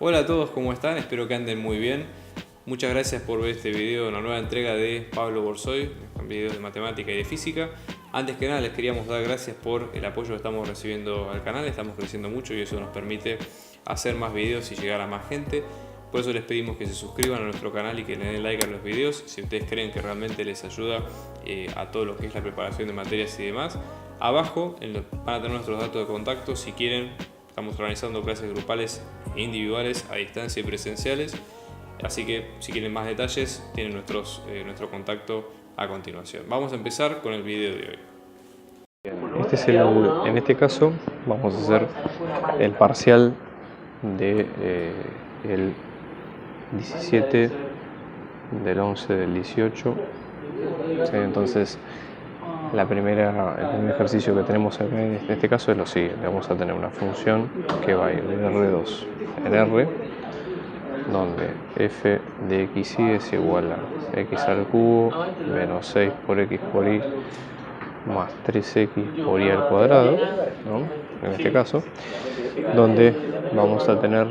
Hola a todos, ¿cómo están? Espero que anden muy bien. Muchas gracias por ver este video, una nueva entrega de Pablo Borsoy, videos de matemática y de física. Antes que nada les queríamos dar gracias por el apoyo que estamos recibiendo al canal, estamos creciendo mucho y eso nos permite hacer más videos y llegar a más gente. Por eso les pedimos que se suscriban a nuestro canal y que le den like a los videos si ustedes creen que realmente les ayuda a todo lo que es la preparación de materias y demás. Abajo van a tener nuestros datos de contacto si quieren. Estamos organizando clases grupales e individuales a distancia y presenciales. Así que si quieren más detalles tienen nuestro contacto a continuación. Vamos a empezar con el video de hoy. En este caso vamos a hacer el parcial de el 17 del 11 del 18. ¿Sí? Entonces el primer ejercicio que tenemos en este caso es lo siguiente. Vamos a tener una función que va a ir de R2 en R, donde f de x y es igual a x al cubo menos 6 por x por y más 3x por y al cuadrado, ¿no? En este caso, donde vamos a tener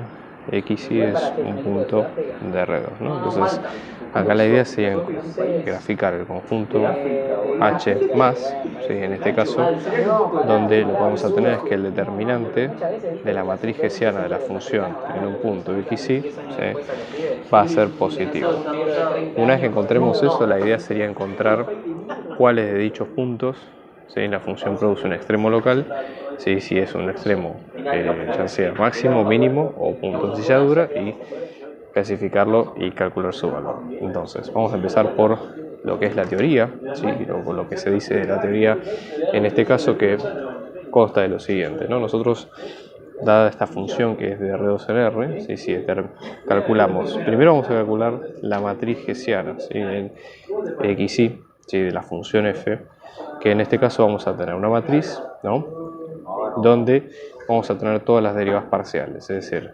x y es un punto de R2, ¿no? Entonces acá la idea sería graficar el conjunto H más, ¿sí? En este caso, donde lo que vamos a tener es que el determinante de la matriz hessiana de la función en un punto x y, ¿sí? Va a ser positivo. Una vez que encontremos eso, la idea sería encontrar cuáles de dichos puntos, ¿sí? La función produce un extremo local, ¿sí? Si es un extremo ya sea máximo, mínimo o punto en silladura, y clasificarlo y calcular su valor. Entonces vamos a empezar por lo que es la teoría, ¿sí? Por lo que se dice de la teoría en este caso, que consta de lo siguiente, ¿no? Nosotros, dada esta función que es de R2 en R, ¿sí? Si calculamos, primero vamos a calcular la matriz hessiana, ¿sí? En xy, ¿sí? De la función f, que en este caso vamos a tener una matriz, ¿no? Donde vamos a tener todas las derivadas parciales, es decir,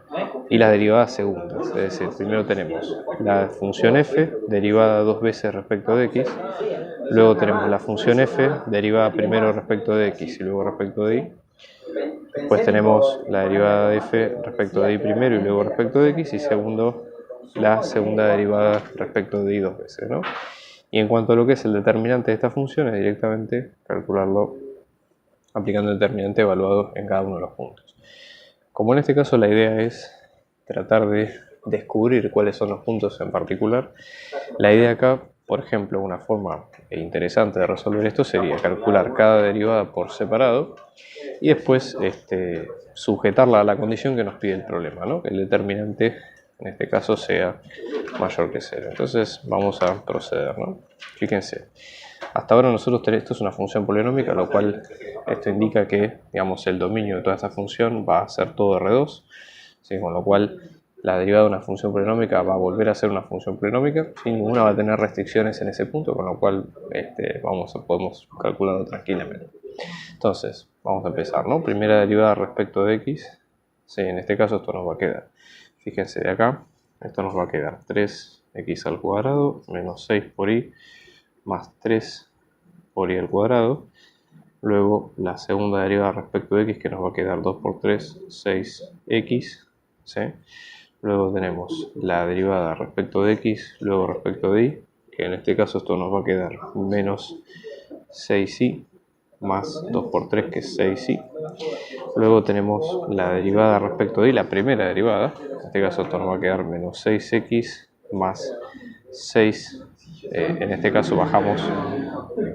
y las derivadas segundas, es decir, primero tenemos la función f derivada dos veces respecto de x, luego tenemos la función f derivada primero respecto de x y luego respecto de y, después tenemos la derivada de f respecto de y primero y luego respecto de x, y segundo, la segunda derivada respecto de y dos veces, ¿no? Y en cuanto a lo que es el determinante de esta función, es directamente calcularlo aplicando el determinante evaluado en cada uno de los puntos. Como en este caso la idea es tratar de descubrir cuáles son los puntos en particular, la idea acá, por ejemplo, una forma interesante de resolver esto sería calcular cada derivada por separado y después sujetarla a la condición que nos pide el problema, ¿no? Que el determinante en este caso sea mayor que 0. Entonces vamos a proceder, ¿no? Fíjense, hasta ahora nosotros tenemos, esto es una función polinómica, lo cual esto indica que, digamos, el dominio de toda esta función va a ser todo R2, ¿sí? Con lo cual la derivada de una función polinómica va a volver a ser una función polinómica, sin ninguna va a tener restricciones en ese punto, con lo cual podemos calcularlo tranquilamente. Entonces, vamos a empezar, ¿no? Primera derivada respecto de x, sí, en este caso esto nos va a quedar, fíjense de acá, esto nos va a quedar 3x al cuadrado menos 6 por y más 3 por y al cuadrado. Luego la segunda derivada respecto de x, que nos va a quedar 2 por 3, 6x, ¿sí? Luego tenemos la derivada respecto de x, luego respecto de y, que en este caso esto nos va a quedar menos 6y más 2 por 3, que es 6y. Luego tenemos la derivada respecto de y, la primera derivada, en este caso esto nos va a quedar menos 6x más 6, en este caso bajamos,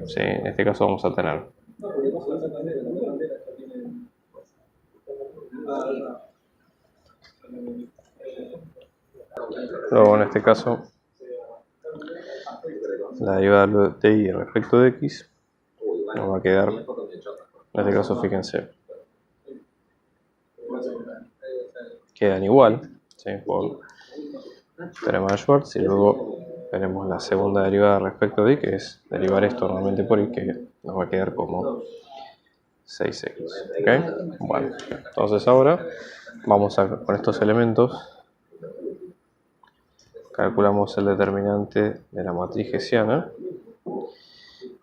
¿sí? En este caso vamos a tener luego, en este caso, la derivada de y respecto de x nos va a quedar, en este caso fíjense, quedan igual, ¿sí? Por teorema de Schwarz. Y luego tenemos la segunda derivada respecto de y, que es derivar esto nuevamente por y, que nos va a quedar como 6x, ¿ok? Bueno, entonces ahora vamos con estos elementos calculamos el determinante de la matriz hessiana.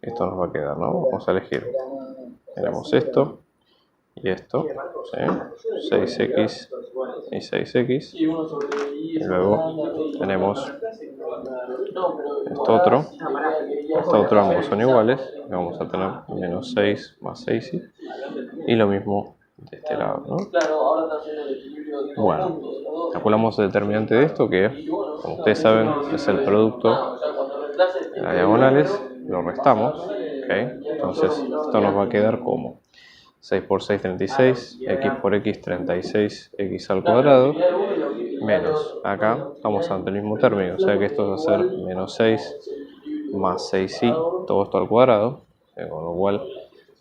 Esto nos va a quedar, ¿no? Vamos a elegir, tenemos esto y esto, ¿sí? 6x y 6x, y luego tenemos esto otro, ambos son iguales, y vamos a tener menos 6 más 6y, y lo mismo de este lado, ¿no? Bueno, calculamos el determinante de esto, que como ustedes saben es el producto de las diagonales, lo restamos, ¿okay? Entonces esto nos va a quedar como 6 por 6, 36, x por x, 36x al cuadrado, menos, acá estamos ante el mismo término, o sea que esto va a ser menos 6 más 6y, todo esto al cuadrado, con lo cual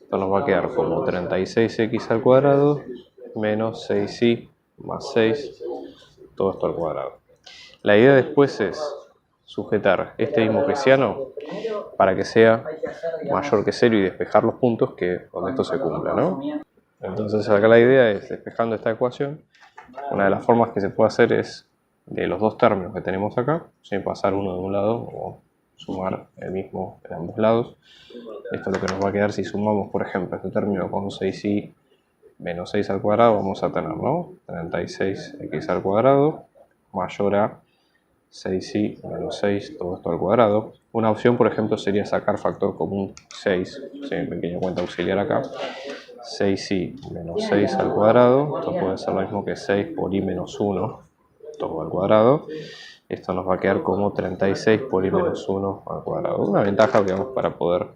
esto nos va a quedar como 36x al cuadrado, menos 6y más 6, todo esto al cuadrado. La idea después es sujetar este mismo hessiano para que sea mayor que 0 y despejar los puntos donde esto se cumpla, ¿no? Entonces acá la idea es, despejando esta ecuación, una de las formas que se puede hacer es de los dos términos que tenemos acá, sin pasar uno de un lado o sumar el mismo en ambos lados. Esto es lo que nos va a quedar si sumamos, por ejemplo, este término con 6y menos 6 al cuadrado, vamos a tener, ¿no? 36x al cuadrado mayor a 6y menos 6, todo esto al cuadrado. Una opción, por ejemplo, sería sacar factor común 6, ¿sí? Pequeña cuenta auxiliar acá. 6y menos 6 al cuadrado, esto puede ser lo mismo que 6 por y menos 1, todo al cuadrado. Esto nos va a quedar como 36 por y menos 1 al cuadrado. Una ventaja, digamos, para poder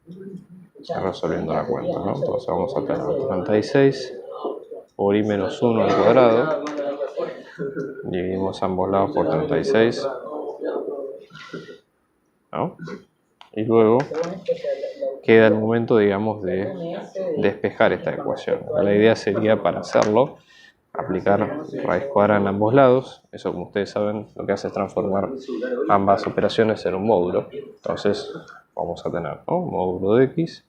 ir resolviendo la cuenta, ¿no? Entonces vamos a tener 36 por y menos 1 al cuadrado. Dividimos ambos lados por 36, ¿no? Y luego queda el momento, digamos, de despejar esta ecuación. La idea sería, para hacerlo, aplicar raíz cuadrada en ambos lados. Eso, como ustedes saben, lo que hace es transformar ambas operaciones en un módulo. Entonces vamos a tener, ¿no?, módulo de x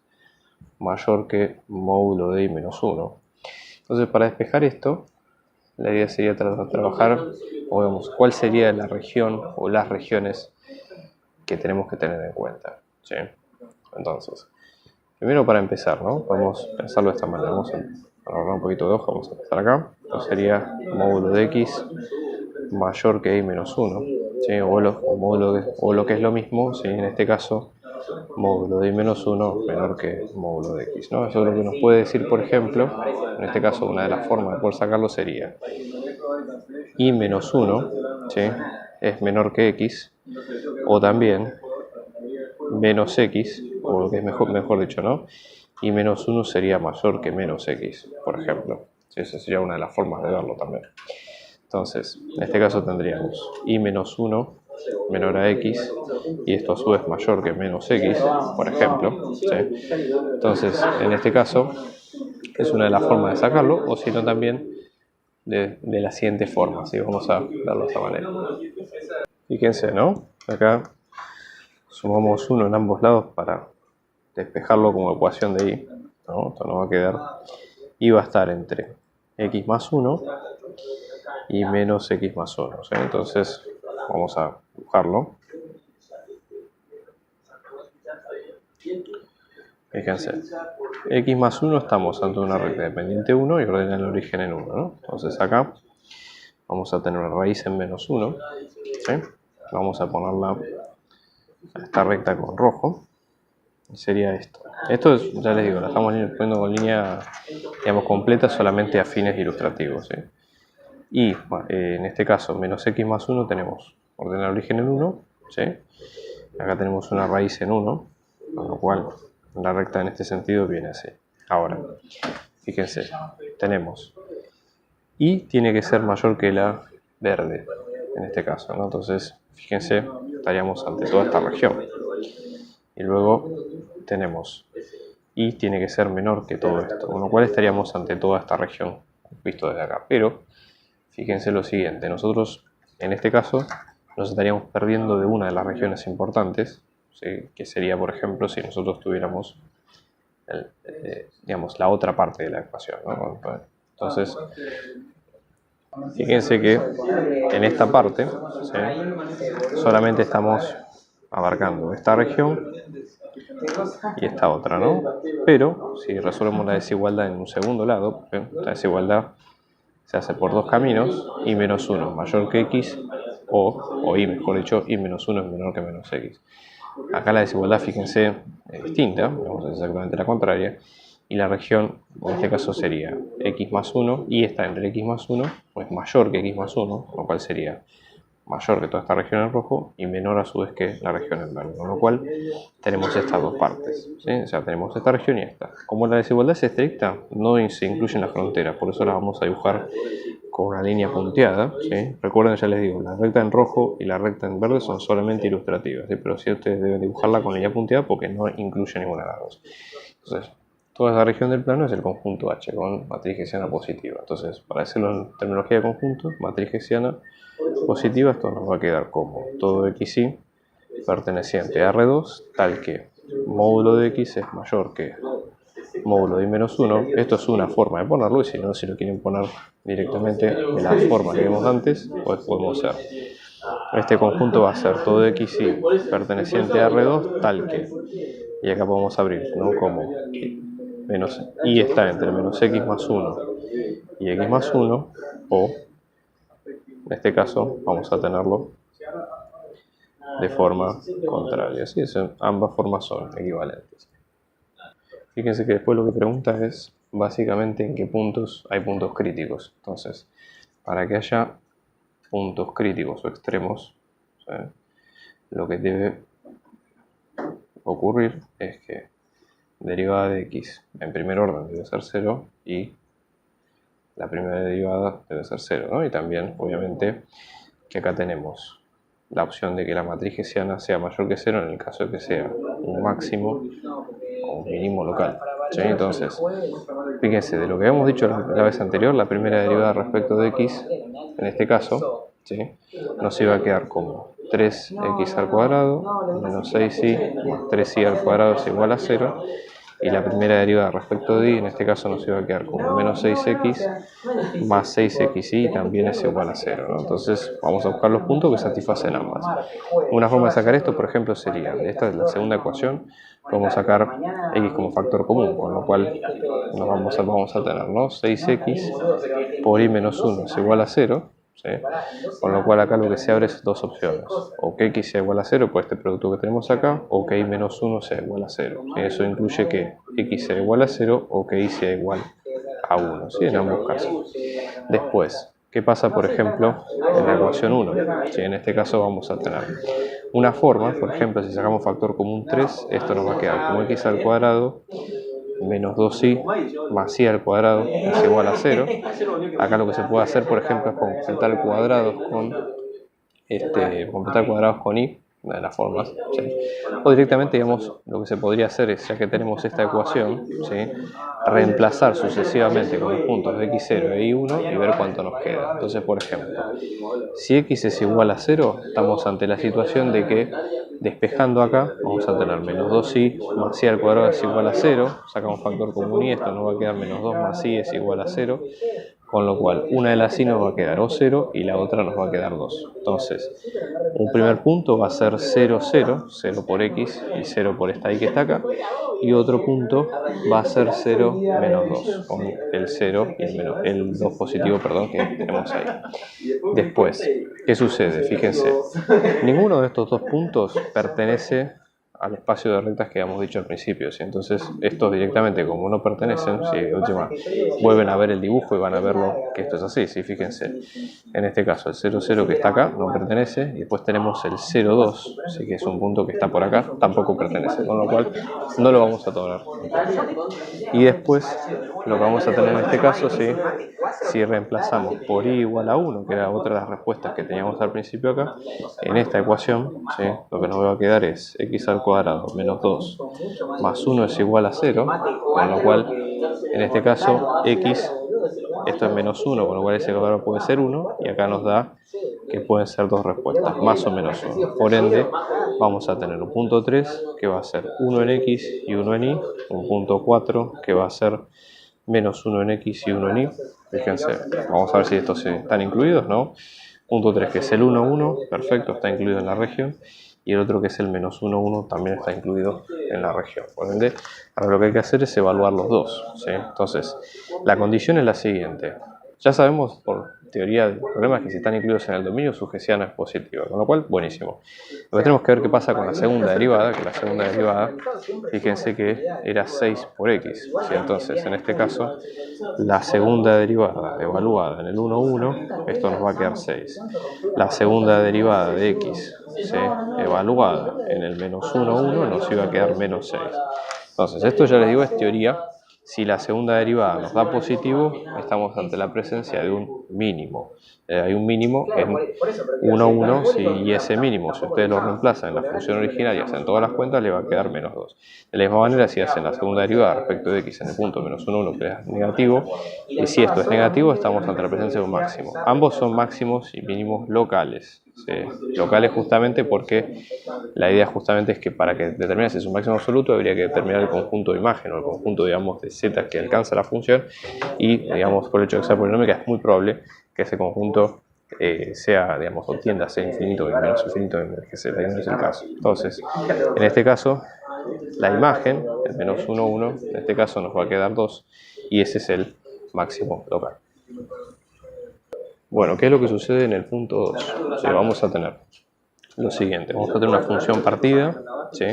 mayor que módulo de y menos 1. Entonces, para despejar esto, la idea sería trabajar, o vemos, cuál sería la región o las regiones que tenemos que tener en cuenta, ¿sí? Entonces, primero, para empezar, ¿no?, vamos a pensarlo de esta manera. Vamos a ahorrar un poquito de hoja, vamos a empezar acá. Esto sería módulo de x mayor que y menos 1, ¿sí? O lo que es lo mismo, ¿sí?, en este caso, módulo de y menos 1 menor que módulo de x, ¿no? Eso es lo que nos puede decir, por ejemplo, en este caso, una de las formas de poder sacarlo sería y menos 1, ¿sí?, es menor que x, o también menos x, o lo que es mejor dicho, ¿no?, y menos 1 sería mayor que menos x, por ejemplo. ¿Sí? Esa sería una de las formas de verlo también. Entonces, en este caso tendríamos y menos 1 menor a x, y esto a su vez mayor que menos x, por ejemplo, ¿sí? Entonces, en este caso, es una de las formas de sacarlo, o si no también de la siguiente forma, ¿sí? Vamos a verlo de esta manera. Fíjense, ¿no? Acá sumamos 1 en ambos lados para despejarlo como ecuación de y, ¿no? Esto nos va a quedar, y va a estar entre x más 1 y menos x más 1, ¿sí? Entonces vamos a dibujarlo. Fíjense, x más 1, estamos ante una recta de pendiente 1 y ordena el origen en 1, ¿no? Entonces acá vamos a tener una raíz en menos 1, ¿sí? Vamos a ponerla a esta recta con rojo, y sería esto. Esto es, ya les digo, la estamos poniendo con línea, digamos, completa, solamente a fines ilustrativos, ¿sí? Y en este caso, menos x más 1, tenemos ordenar origen en 1, ¿sí? Acá tenemos una raíz en 1, con lo cual la recta en este sentido viene así. Ahora, fíjense, tenemos y tiene que ser mayor que la verde, en este caso, ¿no? Entonces, fíjense, estaríamos ante toda esta región. Y luego tenemos y tiene que ser menor que todo esto, con lo cual estaríamos ante toda esta región, visto desde acá. Pero fíjense lo siguiente, nosotros en este caso nos estaríamos perdiendo de una de las regiones importantes, ¿sí?, que sería, por ejemplo, si nosotros tuviéramos digamos, la otra parte de la ecuación, ¿no? Entonces, fíjense que en esta parte, ¿sí?, solamente estamos abarcando esta región y esta otra, ¿no? Pero si resolvemos la desigualdad en un segundo lado, la desigualdad se hace por dos caminos, y menos 1 mayor que x, o y mejor dicho, y menos 1 es menor que menos x. Acá la desigualdad, fíjense, es distinta, vamos a hacer exactamente la contraria, y la región, en este caso sería x más 1, y está entre x más 1, pues mayor que x más 1, lo cual sería mayor que toda esta región en rojo y menor a su vez que la región en verde, con lo cual tenemos estas dos partes, ¿sí? O sea, tenemos esta región y esta. Como la desigualdad es estricta, no se incluyen las fronteras, por eso la vamos a dibujar con una línea punteada, ¿sí? Recuerden, ya les digo, la recta en rojo y la recta en verde son solamente ilustrativas, ¿sí? Pero sí ustedes deben dibujarla con línea punteada porque no incluye ninguna de las dos. Entonces, toda esa región del plano es el conjunto H con matriz hessiana positiva. Entonces, para hacerlo en terminología de conjunto, matriz hessiana positiva, esto nos va a quedar como todo xy perteneciente a R2, tal que módulo de x es mayor que módulo de y menos 1. Esto es una forma de ponerlo, y si no, si lo quieren poner directamente de la forma que vimos antes, pues podemos hacer. Este conjunto va a ser todo xy perteneciente a R2, tal que, y acá podemos abrir, ¿no? Como menos y está entre menos x más 1 y x más 1, o en este caso vamos a tenerlo de forma contraria. ¿Sí? Ambas formas son equivalentes. Fíjense que después lo que pregunta es básicamente en qué puntos hay puntos críticos. Entonces, para que haya puntos críticos o extremos, ¿sí?, lo que debe ocurrir es que derivada de x en primer orden debe ser 0 y la primera derivada debe ser 0, ¿no? Y también, obviamente, que acá tenemos la opción de que la matriz hessiana sea mayor que 0 en el caso de que sea un máximo o un mínimo local, ¿sí? Entonces, fíjense, de lo que habíamos dicho la vez anterior, la primera derivada respecto de x, en este caso, ¿sí?, nos iba a quedar como 3x al cuadrado menos 6y más 3y al cuadrado es igual a 0. Y la primera derivada respecto de y, en este caso nos iba a quedar como menos 6x más 6xy también es igual a 0, ¿no? Entonces vamos a buscar los puntos que satisfacen ambas. Una forma de sacar esto, por ejemplo, sería, esta es la segunda ecuación, podemos sacar x como factor común, con lo cual nos vamos a tener, ¿no?, 6x por y menos 1 es igual a 0, ¿sí? Con lo cual acá lo que se abre es dos opciones, o que x sea igual a 0 por este producto que tenemos acá, o que y menos 1 sea igual a 0. ¿Sí? Eso incluye que x sea igual a 0 o que y sea igual a 1, ¿sí?, en ambos casos. Después, ¿qué pasa, por ejemplo, en la ecuación 1? ¿Sí? En este caso vamos a tener una forma, por ejemplo, si sacamos factor común 3, esto nos va a quedar como x al cuadrado menos 2y más y al cuadrado es igual a 0. Acá lo que se puede hacer, por ejemplo, es completar cuadrados con y, una de las formas, ¿sí?, o directamente, digamos, lo que se podría hacer es, ya que tenemos esta ecuación, ¿sí?, reemplazar sucesivamente con los puntos de x0 e y1 y ver cuánto nos queda. Entonces, por ejemplo, si x es igual a 0, estamos ante la situación de que, despejando acá, vamos a tener menos 2y más y al cuadrado es igual a 0, sacamos factor común y esto nos va a quedar menos 2 más y es igual a 0, con lo cual una de las y nos va a quedar o 0 y la otra nos va a quedar 2. Entonces, un primer punto va a ser 0, 0, 0 por x y 0 por esta y que está acá, y otro punto va a ser 0 menos 2, con el 0 y el 2 positivo, perdón, que tenemos ahí. Después, ¿qué sucede? Fíjense, ninguno de estos dos puntos pertenece al espacio de rectas que habíamos dicho al principio, ¿sí? Entonces estos directamente, como no pertenecen, ¿sí?, de última vuelven a ver el dibujo y van a verlo que esto es así, ¿sí? Fíjense, en este caso el 0, 0 que está acá no pertenece, y después tenemos el 0, 2, ¿sí?, que es un punto que está por acá, tampoco pertenece, con lo cual no lo vamos a tomar. Y después lo que vamos a tener en este caso, ¿sí?, si reemplazamos por y igual a 1, que era otra de las respuestas que teníamos al principio acá, en esta ecuación, ¿sí?, lo que nos va a quedar es x al cuadrado menos 2 más 1 es igual a 0, con lo cual, en este caso, x, esto es menos 1, con lo cual ese cuadrado puede ser 1, y acá nos da que pueden ser dos respuestas, más o menos 1. Por ende, vamos a tener un punto 3, que va a ser 1 en x y 1 en y, un punto 4, que va a ser menos 1 en x y 1 en y. Fíjense, vamos a ver si estos están incluidos, ¿no? Punto 3, que es el 1, 1, perfecto, está incluido en la región. y el otro que es el menos 1, 1 también está incluido en la región. Por ende, ahora lo que hay que hacer es evaluar los dos, ¿sí? Entonces, la condición es la siguiente. Ya sabemos por teoría del problema que si están incluidos en el dominio su GCA no es positiva, con lo cual, buenísimo. Lo que tenemos que ver qué pasa con la segunda derivada, que la segunda derivada, fíjense que era 6 por x, ¿sí? Entonces, en este caso, la segunda derivada evaluada en el 1, 1, esto nos va a quedar 6. La segunda derivada de x, ¿sí?, evaluada en el menos 1, 1, nos iba a quedar menos 6. Entonces, esto ya les digo es teoría. Si la segunda derivada nos da positivo, estamos ante la presencia de un mínimo. Hay un mínimo en 1, 1, y ese mínimo, si ustedes lo reemplazan en la función original y hacen todas las cuentas, le va a quedar menos 2. De la misma manera, si hacen la segunda derivada respecto de x en el punto menos 1, 1, que es negativo, y si esto es negativo, estamos ante la presencia de un máximo. Ambos son máximos y mínimos locales. ¿Sí? Locales justamente porque la idea justamente es que para que determine si es un máximo absoluto habría que determinar el conjunto de imagen o el conjunto, digamos, de z que alcanza la función y, digamos, por el hecho de que sea polinómica es muy probable que ese conjunto sea, digamos, o tienda a ser infinito y menos infinito, que sea, no es el caso. Entonces, en este caso, la imagen, el menos 1, 1, en este caso nos va a quedar 2 y ese es el máximo local. Bueno, ¿qué es lo que sucede en el punto 2? Sí, vamos a tener lo siguiente, vamos a tener una función partida, ¿sí?,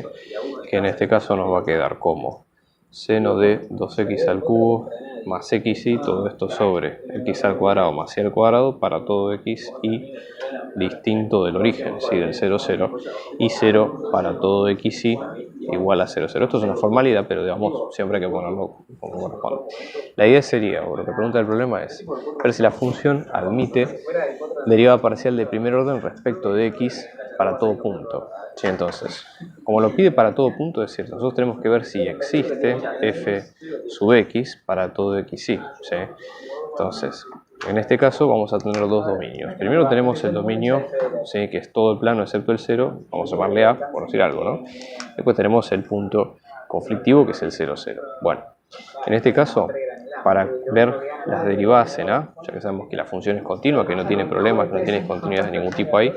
que en este caso nos va a quedar como seno de 2x al cubo más xy, todo esto sobre x al cuadrado más y al cuadrado para todo x y distinto del origen, ¿sí?, del 0, 0, y 0 para todo xy igual a 0, 0. Esto es una formalidad, pero digamos, siempre hay que ponerlo como corresponde. La idea sería, o lo que pregunta el problema es, ver si la función admite derivada parcial de primer orden respecto de x para todo punto. ¿Sí? Entonces, como lo pide para todo punto, es cierto, nosotros tenemos que ver si existe f sub x para todo xy. ¿Sí? Entonces, en este caso vamos a tener dos dominios. Primero tenemos el dominio, ¿sí?, que es todo el plano excepto el 0, vamos a llamarle A, por decir algo, ¿no? Después tenemos el punto conflictivo, que es el 0, 0. Bueno, en este caso, para ver las derivadas en A, ya que sabemos que la función es continua, que no tiene problemas, que no tiene discontinuidades de ningún tipo ahí,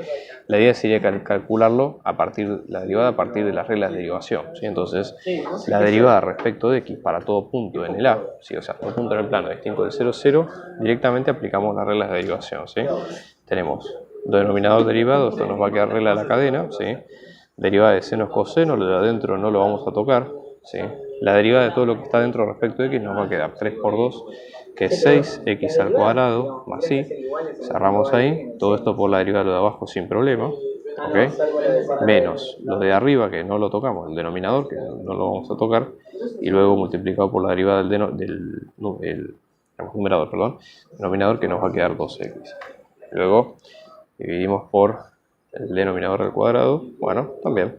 la idea sería calcularlo la derivada a partir de las reglas de derivación, ¿sí? Entonces, la derivada respecto de x para todo punto en el A, ¿sí?, o sea, todo punto en el plano distinto del 0, 0, directamente aplicamos las reglas de derivación, ¿sí? Tenemos denominador derivado, esto nos va a quedar regla de la cadena, ¿sí? Derivada de seno es coseno, lo de adentro no lo vamos a tocar, ¿sí? La derivada de todo lo que está dentro respecto de x nos va a quedar 3 por 2, que es 6x al cuadrado más y, cerramos ahí, todo esto por la derivada de lo de abajo sin problema, ¿ok? Menos lo de arriba, que no lo tocamos, el denominador, que no lo vamos a tocar, y luego multiplicado por la derivada del numerador, perdón, denominador, que nos va a quedar 2x. Luego dividimos por el denominador al cuadrado, bueno, también.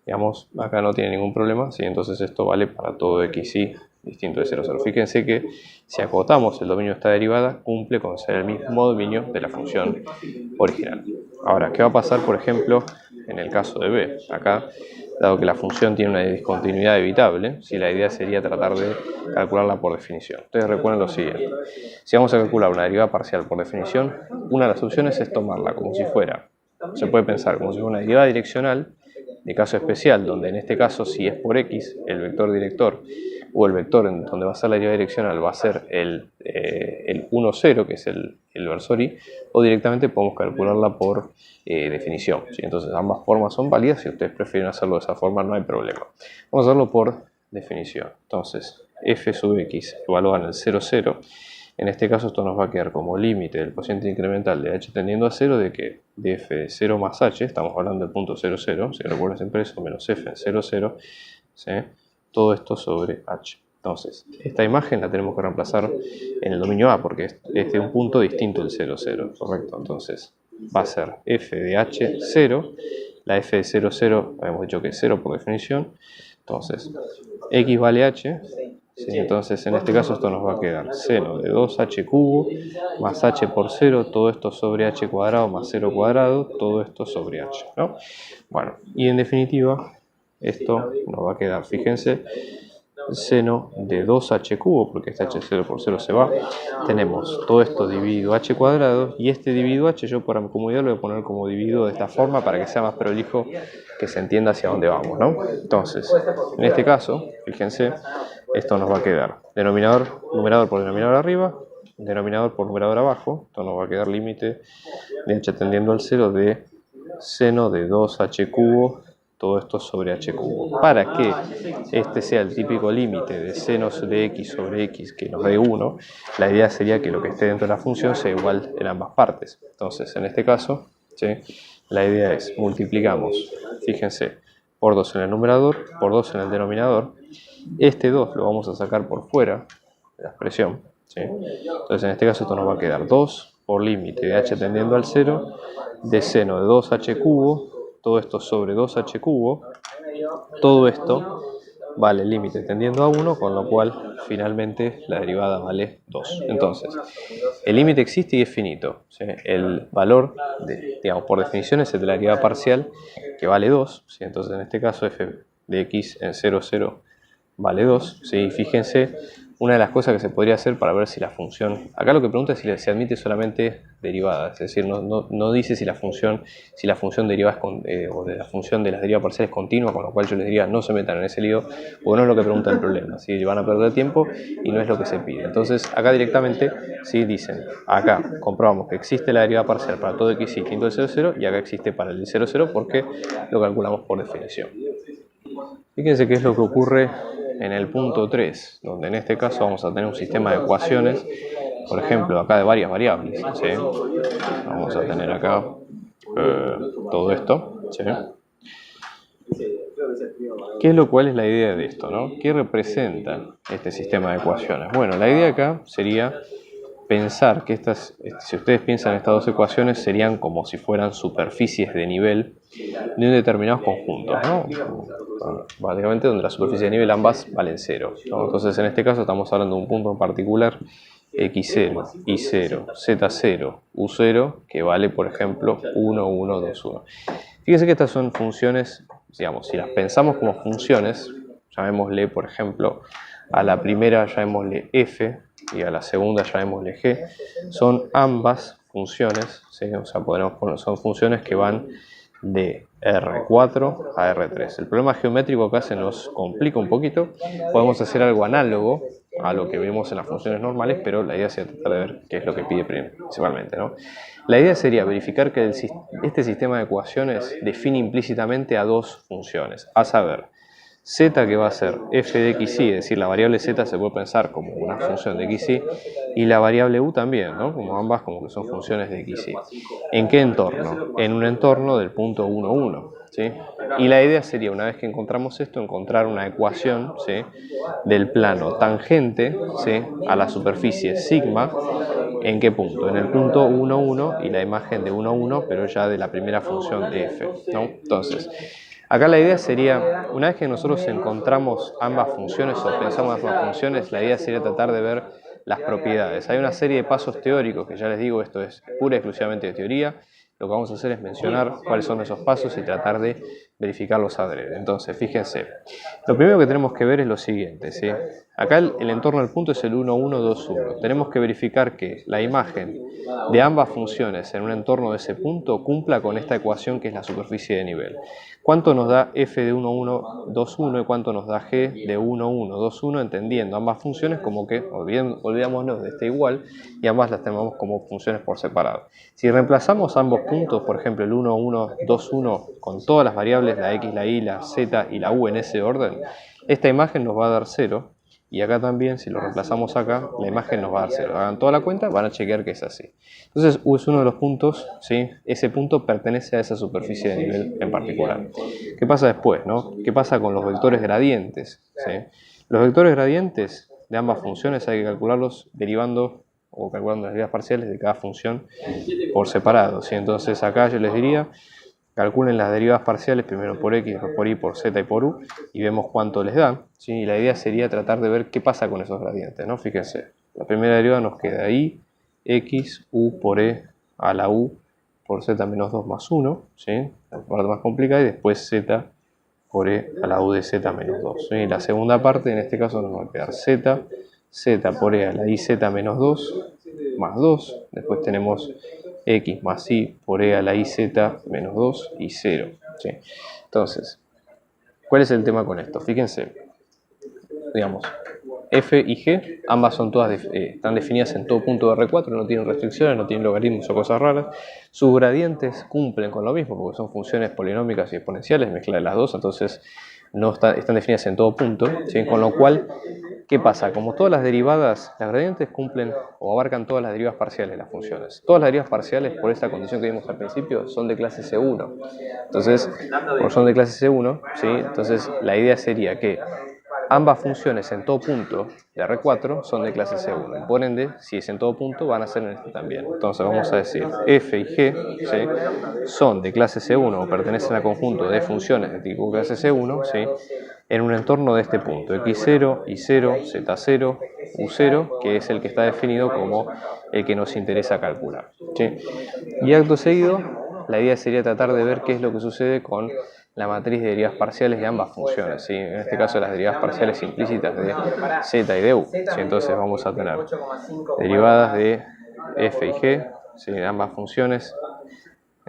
Digamos, acá no tiene ningún problema, ¿sí? Entonces esto vale para todo xy distinto de 0, 0. Fíjense que si acotamos el dominio de esta derivada, cumple con ser el mismo dominio de la función original. Ahora, ¿qué va a pasar, por ejemplo, en el caso de b? Acá, dado que la función tiene una discontinuidad evitable, ¿sí?, la idea sería tratar de calcularla por definición. Ustedes recuerden lo siguiente. Si vamos a calcular una derivada parcial por definición, una de las opciones es tomarla como si fuera, se puede pensar como si fuera una derivada direccional, de caso especial, donde en este caso, si es por x, el vector director o el vector en donde va a ser la derivada direccional va a ser el 1, 0, que es el versor y, o directamente podemos calcularla por definición, ¿sí? Entonces ambas formas son válidas, si ustedes prefieren hacerlo de esa forma no hay problema. Vamos a hacerlo por definición. Entonces, f sub x evaluada en el 0, 0. En este caso esto nos va a quedar como límite del cociente incremental de h tendiendo a 0 de que de f de 0 más h, estamos hablando del punto 0, 0, si recuerdan siempre eso, menos f en 0, 0, ¿sí?, todo esto sobre h. Entonces, esta imagen la tenemos que reemplazar en el dominio A, porque es de un punto distinto del 0, 0, ¿correcto? Entonces, va a ser f de h 0, la f de 0, 0, habíamos dicho que es 0 por definición, entonces, x vale h, ¿sí? Entonces, en este caso esto nos va a quedar seno de 2h cubo más h por 0, todo esto sobre h cuadrado más 0 cuadrado, todo esto sobre h, ¿no? Bueno, y en definitiva, esto nos va a quedar, fíjense, seno de 2h cubo, porque este h0 por 0 se va. Tenemos todo esto dividido h cuadrado, y este dividido h yo por comodidad lo voy a poner como dividido de esta forma para que sea más prolijo, que se entienda hacia dónde vamos, ¿no? Entonces, en este caso, fíjense, esto nos va a quedar numerador por denominador arriba, denominador por numerador abajo. Esto nos va a quedar límite de h tendiendo al 0 de seno de 2h cubo, todo esto sobre h cubo. Para que este sea el típico límite de seno de x sobre x que nos dé 1, la idea sería que lo que esté dentro de la función sea igual en ambas partes. Entonces, en este caso, ¿sí?, la idea es multiplicamos, fíjense, por 2 en el numerador, por 2 en el denominador. Este 2 lo vamos a sacar por fuera de la expresión, ¿sí? Entonces, en este caso, esto nos va a quedar 2 por límite de h tendiendo al 0 de seno de 2h cubo, todo esto sobre 2h cubo, todo esto vale límite tendiendo a 1, con lo cual finalmente la derivada vale 2. Entonces, el límite existe y es finito, ¿sí? El valor, digamos, por definición es el de la derivada parcial, que vale 2, ¿sí? Entonces, en este caso, f de x en 0, 0 vale 2, ¿sí? Fíjense, una de las cosas que se podría hacer para ver si la función... Acá lo que pregunta es si se admite solamente derivadas, es decir, no dice si la función derivada es o de la función de las derivas parciales es continua, con lo cual yo les diría no se metan en ese lío, porque no es lo que pregunta el problema, ¿sí? Van a perder tiempo y no es lo que se pide. Entonces, acá directamente, sí dicen, acá comprobamos que existe la derivada parcial para todo x distinto de 0, 0, y acá existe para el 0, 0 porque lo calculamos por definición. Fíjense qué es lo que ocurre en el punto 3, donde en este caso vamos a tener un sistema de ecuaciones, por ejemplo, acá de varias variables, ¿sí? Vamos a tener acá todo esto, ¿sí? ¿Cuál es la idea de esto, ¿no? ¿Qué representa este sistema de ecuaciones? Bueno, la idea acá sería pensar que si ustedes piensan en estas dos ecuaciones, serían como si fueran superficies de nivel de un determinados conjuntos, ¿no? Básicamente donde la superficie de nivel ambas valen 0, ¿no? Entonces, en este caso estamos hablando de un punto en particular, x0, y0, z0, u0, que vale, por ejemplo, 1, 1, 2, 1. Fíjense que estas son funciones, digamos, si las pensamos como funciones, llamémosle, por ejemplo, a la primera llamémosle f y a la segunda llamémosle g, son ambas funciones, ¿sí? O sea, son funciones que van de R4 a R3. El problema geométrico acá se nos complica un poquito. Podemos hacer algo análogo a lo que vemos en las funciones normales, pero la idea sería tratar de ver qué es lo que pide principalmente, ¿no? La idea sería verificar que este sistema de ecuaciones define implícitamente a dos funciones, a saber, z, que va a ser f de xy, es decir, la variable z se puede pensar como una función de xy, y la variable u también, ¿no? Como ambas como que son funciones de xy. ¿En qué entorno? En un entorno del punto 1, 1, ¿sí? Y la idea sería, una vez que encontramos esto, encontrar una ecuación, ¿sí?, del plano tangente, ¿sí?, a la superficie sigma. ¿En qué punto? En el punto 1, 1 y la imagen de 1, 1, pero ya de la primera función de f, ¿no? Entonces, acá la idea sería, una vez que nosotros encontramos ambas funciones o pensamos ambas funciones, la idea sería tratar de ver las propiedades. Hay una serie de pasos teóricos que ya les digo, esto es pura y exclusivamente de teoría. Lo que vamos a hacer es mencionar cuáles son esos pasos y tratar de verificarlos adrede. Entonces, fíjense, lo primero que tenemos que ver es lo siguiente, ¿sí? Acá el entorno del punto es el 1, 1, 2, 1. Tenemos que verificar que la imagen de ambas funciones en un entorno de ese punto cumpla con esta ecuación que es la superficie de nivel. ¿Cuánto nos da f de 1, 1, 2, 1 y cuánto nos da g de 1, 1, 2, 1? Entendiendo ambas funciones como que olvidémonos de este igual y ambas las tenemos como funciones por separado. Si reemplazamos ambos puntos, por ejemplo el 1, 1, 2, 1, con todas las variables, la x, la y, la z y la u en ese orden, esta imagen nos va a dar 0. Y acá también, si lo reemplazamos acá, la imagen nos va a dar 0. Hagan toda la cuenta, van a chequear que es así. Entonces, U es uno de los puntos, ¿sí? Ese punto pertenece a esa superficie de nivel en particular. ¿Qué pasa después, no? ¿Qué pasa con los vectores gradientes? ¿Sí? Los vectores gradientes de ambas funciones hay que calcularlos derivando o calculando las derivas parciales de cada función por separado, ¿sí? Entonces, acá yo les diría, calculen las derivas parciales primero por x, después por y, por z y por u y vemos cuánto les da, ¿sí? Y la idea sería tratar de ver qué pasa con esos gradientes, ¿no? Fíjense, la primera derivada nos queda y x, u por e a la u por z menos 2 más 1, ¿sí? La parte más complicada, y después z por e a la u de z menos 2. Y la segunda parte, en este caso, nos va a quedar z por e a la iz menos 2 más 2. Después tenemos x más y por e a la iz menos 2 y 0. ¿Sí? Entonces, ¿cuál es el tema con esto? Fíjense, digamos, f y g, ambas son todas, están definidas en todo punto de R4, no tienen restricciones, no tienen logaritmos o cosas raras. Sus gradientes cumplen con lo mismo, porque son funciones polinómicas y exponenciales, mezcla de las dos, entonces no están definidas en todo punto, ¿sí? Con lo cual, ¿qué pasa? Como todas las derivadas, las gradientes cumplen o abarcan todas las derivadas parciales de las funciones. Todas las derivas parciales, por esta condición que vimos al principio, son de clase C1. Entonces, como son de clase C1, ¿sí? Entonces la idea sería que ambas funciones en todo punto de R4 son de clase C1. Y por ende, si es en todo punto, van a ser en este también. Entonces vamos a decir f y g, ¿sí? Son de clase C1 o pertenecen al conjunto de funciones de tipo clase C1, ¿sí? En un entorno de este punto, x0, y0, z0, u0, que es el que está definido como el que nos interesa calcular, ¿sí? Y acto seguido, la idea sería tratar de ver qué es lo que sucede con la matriz de derivadas parciales de ambas funciones, ¿sí? En este caso las derivadas parciales implícitas de z y de u, ¿sí? Entonces vamos a tener derivadas de f y g, ¿sí? De ambas funciones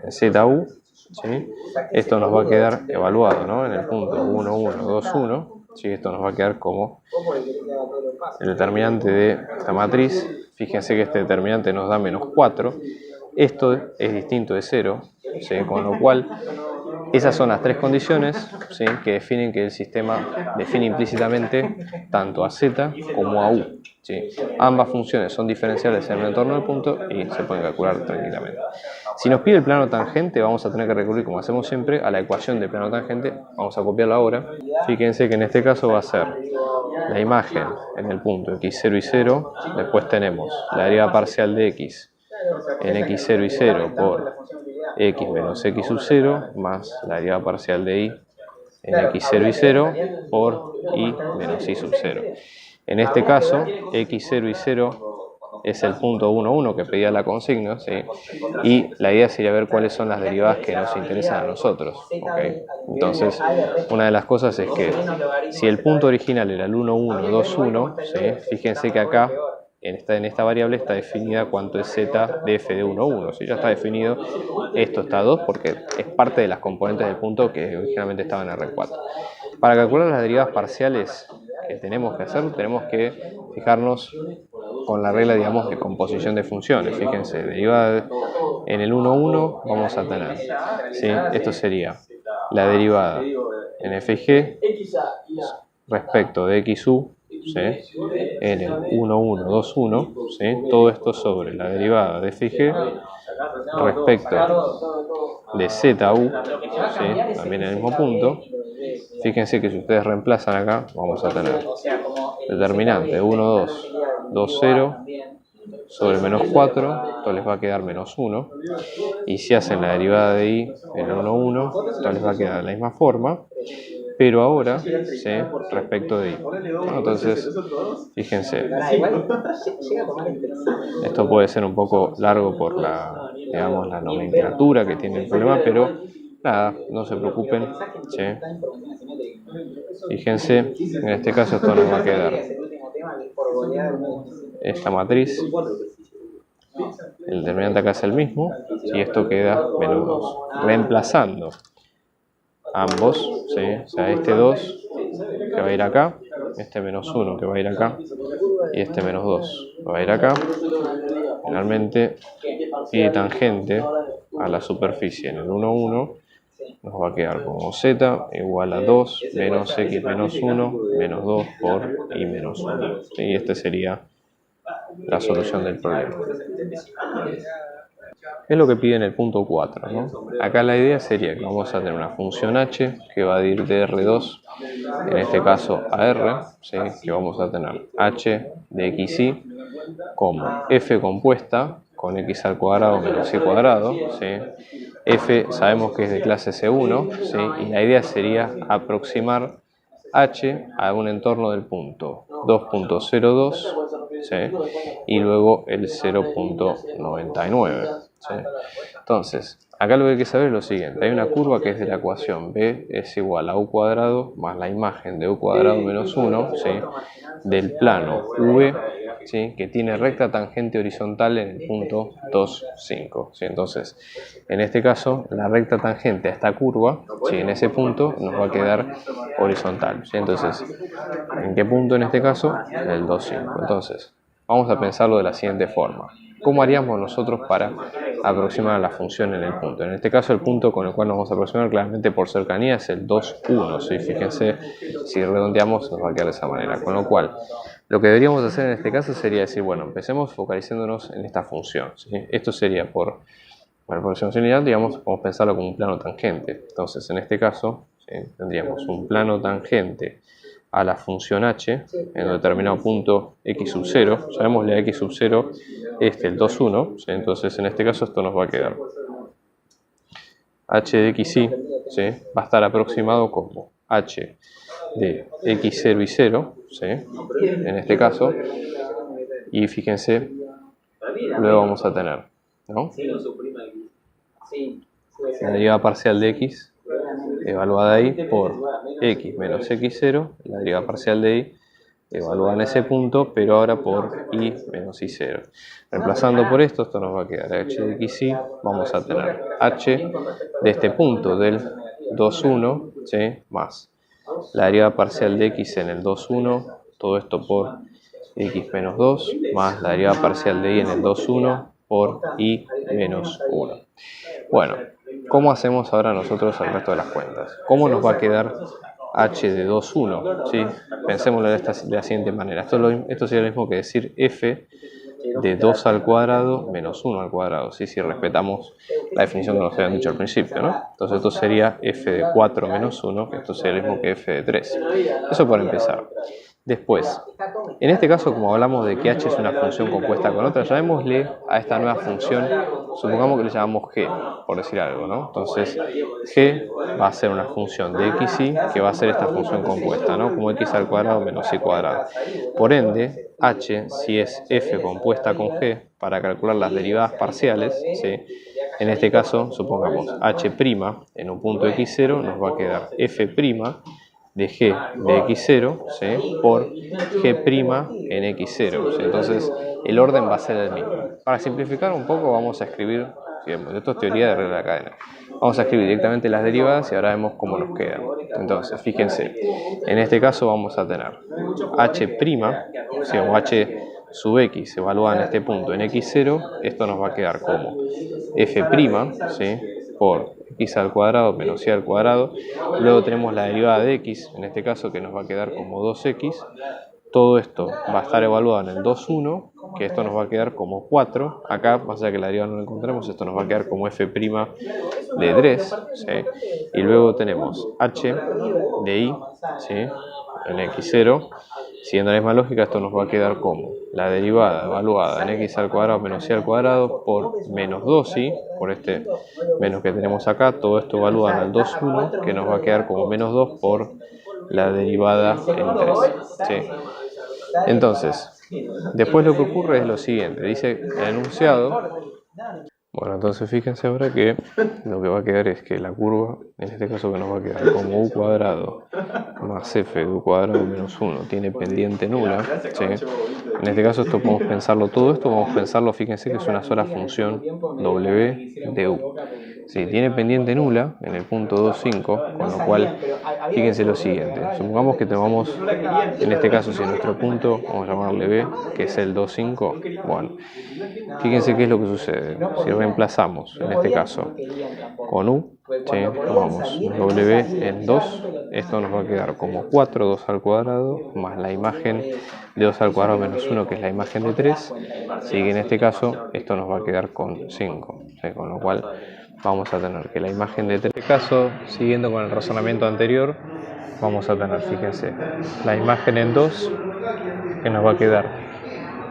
en z, u, ¿sí? Esto nos va a quedar evaluado, ¿no? En el punto 1, 1, 2, 1, ¿sí? Esto nos va a quedar como el determinante de esta matriz. Fíjense que este determinante nos da menos 4. Esto es distinto de 0, ¿sí? Con lo cual esas son las tres condiciones, ¿sí? Que definen que el sistema define implícitamente tanto a z como a u, ¿sí? Ambas funciones son diferenciables en el entorno del punto y se pueden calcular tranquilamente. Si nos pide el plano tangente, vamos a tener que recurrir, como hacemos siempre, a la ecuación de plano tangente. Vamos a copiarla ahora. Fíjense que en este caso va a ser la imagen en el punto x0 y 0. Después tenemos la derivada parcial de x en x0 y 0 por x menos x sub 0 más la derivada parcial de y en x0 y 0 por y menos y sub 0. En este caso, x0 y 0 es el punto 1, 1 que pedía la consigna, ¿sí? Y la idea sería ver cuáles son las derivadas que nos interesan a nosotros, ¿okay? Entonces, una de las cosas es que si el punto original era el 1, 1, 2, 1, ¿sí? Fíjense que acá en esta variable está definida cuánto es z de f de 1, 1. Si ya está definido, esto está 2 porque es parte de las componentes del punto que originalmente estaban en R4. Para calcular las derivadas parciales que tenemos que hacer, tenemos que fijarnos con la regla, digamos, de composición de funciones. Fíjense, derivada en el 1, 1 vamos a tener, ¿sí? Esto sería la derivada en f y g respecto de xu, ¿sí? En el 1, 1, 2, 1, ¿sí? Todo esto sobre la derivada de f y g respecto de ZU, ¿sí? También en el mismo punto. Fíjense que si ustedes reemplazan acá, vamos a tener determinante 1, 2, 2, 0 sobre menos 4, esto les va a quedar menos 1. Y si hacen la derivada de y en el 1, 1, esto les va a quedar de la misma forma, pero ahora, ¿sí? Respecto de y. Entonces, fíjense, esto puede ser un poco largo por la, digamos, la nomenclatura que tiene el problema, pero nada, no se preocupen, ¿sí? Fíjense, en este caso esto nos va a quedar esta matriz, el determinante acá es el mismo, y esto queda menos 2. Reemplazando ambos, ¿sí? O sea, este 2 que va a ir acá, este menos 1 que va a ir acá, y este menos 2 que va a ir acá, finalmente pie tangente a la superficie en el 1, 1, nos va a quedar como z igual a 2 menos x menos 1 menos 2 por y menos 1. Y este sería la solución del problema. Es lo que pide en el punto 4, ¿no? Acá la idea sería que vamos a tener una función h que va a ir de R2, en este caso a R, ¿sí? Que vamos a tener h de xy como f compuesta con x al cuadrado menos y cuadrado, ¿sí? F sabemos que es de clase C1, ¿sí? Y la idea sería aproximar h a un entorno del punto 2.02, ¿sí? Y luego el 0.99. ¿sí? Entonces, acá lo que hay que saber es lo siguiente. Hay una curva que es de la ecuación b es igual a u cuadrado más la imagen de u cuadrado menos 1, ¿sí? Del plano v, ¿sí? Que tiene recta tangente horizontal en el punto 2, 5. ¿Sí? Entonces, en este caso, la recta tangente a esta curva, ¿sí? En ese punto nos va a quedar horizontal. ¿Sí? Entonces, ¿en qué punto en este caso? En el 2, 5. Entonces, vamos a pensarlo de la siguiente forma. ¿Cómo haríamos nosotros para aproximar a la función en el punto? En este caso, el punto con el cual nos vamos a aproximar claramente por cercanía es el 2, 1. ¿Sí? Fíjense, si redondeamos nos va a quedar de esa manera. Con lo cual, lo que deberíamos hacer en este caso sería decir, bueno, empecemos focalizándonos en esta función. ¿Sí? Esto sería por aproximación lineal, digamos, podemos pensarlo como un plano tangente. Entonces, en este caso, ¿sí? Tendríamos un plano tangente a la función h en un determinado punto x sub 0, llamémosle a x sub 0 el 2, 1, ¿sí? Entonces en este caso esto nos va a quedar h de xy, ¿sí? Va a estar aproximado como h de x0 y 0, ¿sí? En este caso, y fíjense, luego vamos a tener, ¿no? La derivada parcial de x evaluada ahí por x menos x0, la derivada parcial de y evaluada en ese punto, pero ahora por y menos y0. Reemplazando por esto nos va a quedar h de xy, vamos a tener h de este punto del 2, 1, ¿sí? Más la derivada parcial de x en el 2, 1, todo esto por x menos 2, más la derivada parcial de y en el 2, 1 por y menos 1. Bueno, ¿cómo hacemos ahora nosotros el resto de las cuentas? ¿Cómo nos va a quedar h de 2, 1? ¿Sí? Pensémoslo de la siguiente manera. Esto sería lo mismo que decir f de 2 al cuadrado menos 1 al cuadrado, ¿sí? Si respetamos la definición que nos habían dicho al principio, ¿no? Entonces esto sería f de 4 menos 1, que esto sería lo mismo que f de 3. Eso por empezar. Después, en este caso, como hablamos de que h es una función compuesta con otra, llamémosle a esta nueva función, supongamos que le llamamos g, por decir algo, ¿no? Entonces, g va a ser una función de xy que va a ser esta función compuesta, ¿no? Como x al cuadrado menos y cuadrado. Por ende, h, si es f compuesta con g, para calcular las derivadas parciales, ¿sí? En este caso, supongamos h' en un punto x0 nos va a quedar f' de g de x0, ¿sí? Por g' en x0. ¿Sí? Entonces, el orden va a ser el mismo. Para simplificar un poco, vamos a escribir, digamos, esto es teoría de regla de la cadena. Vamos a escribir directamente las derivadas y ahora vemos cómo nos quedan. Entonces, fíjense, en este caso vamos a tener h', o sea, h sub x evaluada en este punto en x0, esto nos va a quedar como f', ¿sí? Por x al cuadrado menos y al cuadrado. Luego tenemos la derivada de x, en este caso que nos va a quedar como 2x. Todo esto va a estar evaluado en el 2, 1, que esto nos va a quedar como 4. Acá, más allá que la derivada no la encontremos, esto nos va a quedar como f' de 3. ¿Sí? Y luego tenemos h de y, ¿sí? En x0. Siguiendo la misma lógica, esto nos va a quedar como la derivada evaluada en x al cuadrado menos y al cuadrado por menos 2y, por este menos que tenemos acá, todo esto evaluado en el 2, 1, que nos va a quedar como menos 2 por la derivada en 3. ¿Sí? Entonces, después lo que ocurre es lo siguiente, dice el enunciado. Bueno, entonces fíjense ahora que lo que va a quedar es que la curva, en este caso que nos va a quedar como u cuadrado más f de u cuadrado menos 1 tiene pendiente nula, ¿sí? En este caso esto podemos pensarlo todo esto, vamos a pensarlo, fíjense que es una sola función w de u. Sí, tiene pendiente nula en el punto 2, 5, con lo cual, fíjense lo siguiente, supongamos que tomamos, en este caso si nuestro punto, vamos a llamarle b, que es el 2, 5, bueno, fíjense qué es lo que sucede, si reemplazamos, en este caso, con u, ¿sí? Tomamos w en 2, esto nos va a quedar como 4, 2 al cuadrado, más la imagen de 2 al cuadrado menos 1, que es la imagen de 3, así que en este caso, esto nos va a quedar con 5, ¿sí? Con lo cual, vamos a tener que la imagen de 3, en este caso, siguiendo con el razonamiento anterior, vamos a tener, fíjense, la imagen en 2, que nos va a quedar,